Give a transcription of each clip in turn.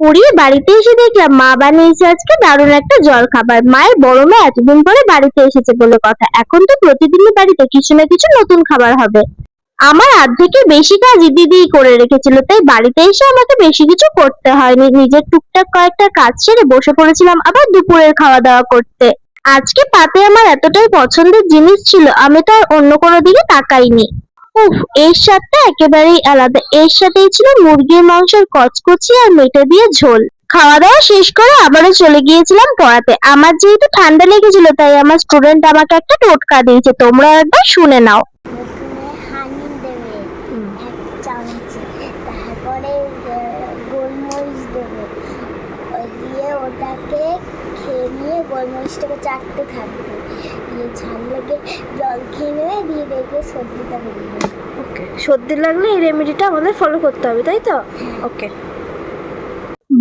পড়িয়ে বাড়িতে এসে দেখলাম মা বানিয়েছে আজকে দারুণ একটা জল খাবার। মায়ের বড় মা এতদিন পরে বাড়িতে এসেছে বলে কথা, এখন তো প্রতিদিনই বাড়িতে কিছু না কিছু নতুন খাবার হবে। আমার অর্ধেকের বেশি কাজই দিদিই করে রেখেছিল, তাই বাড়িতে এসে আমাকে বেশি কিছু করতে হয়নি। নিজের টুকটাক কয়েকটা কাজ সেরে বসে পড়েছিলাম আবার দুপুরের খাওয়া দাওয়া করতে। আজকে পাতে আমার এতটাই পছন্দের জিনিস ছিল, আমি তো আর অন্য কোনো দিকে তাকাইনি। উফ, এর স্বাদটা একেবারেই আলাদা। এর সাথেই ছিল মুরগির মাংসের কচকচি আর মেটে দিয়ে ঝোল। খাওয়া দাওয়া শেষ করে আবারও চলে গিয়েছিলাম পড়াতে। আমার যেহেতু ঠান্ডা লেগেছিল তাই আমার স্টুডেন্ট আমাকে একটা টোটকা দিয়েছে, তোমরা একবার শুনে নাও। প্রথমে হানি দেবে 1 চামচে, তারপরে গোলমরিচ দেবে, দিয়ে ওটাকে খেয়ে নিয়ে গোলমরিচটাকে চাটতে থাকবে, দিয়ে ঝাল লেগে জল খেয়ে নেবে, দিয়ে দেখবে সর্দিটা বেরিয়ে যাবে। ওকে, সর্দি লাগলে এই রেমেডিটা আমাদের ফলো করতে হবে, তাই তো? ওকে।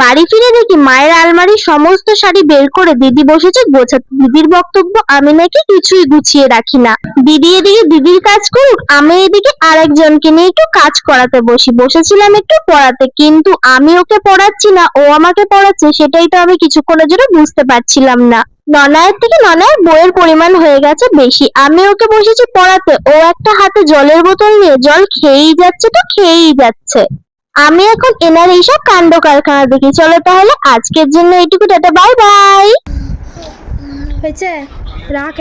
বাড়ি ফিরে দেখি মায়ের আলমারির সমস্ত শাড়ি বের করে দিদি বসেছে গোছাতে। দিদির বক্তব্য আমি নাকি কিছুই গুছিয়ে রাখি না। দিদি এদিকে দিদির কাজ করুক, আমি এদিকে আরেকজনকে নিয়ে একটু কাজ করাতে বসেছিলাম একটু পড়াতে, কিন্তু আমি ওকে পড়াচ্ছি না ও আমাকে পড়াচ্ছে, সেটাই তো আমি কিছুক্ষণের জন্য বুঝতে পারছিলাম না। ননায়ের থেকে ননায়ের বইয়ের পরিমাণ হয়ে গেছে বেশি। আমি ওকে বসেছি পড়াতে, ও একটা হাতে জলের বোতল নিয়ে জল খেয়েই যাচ্ছে তো খেয়েই যাচ্ছে। আমি এখন এনার এইসব কাণ্ড কারখানা দেখি। চলো তাহলে আজকের জন্য এইটুকু, টাটা, বাই বাই। হয়েছে, রাখ।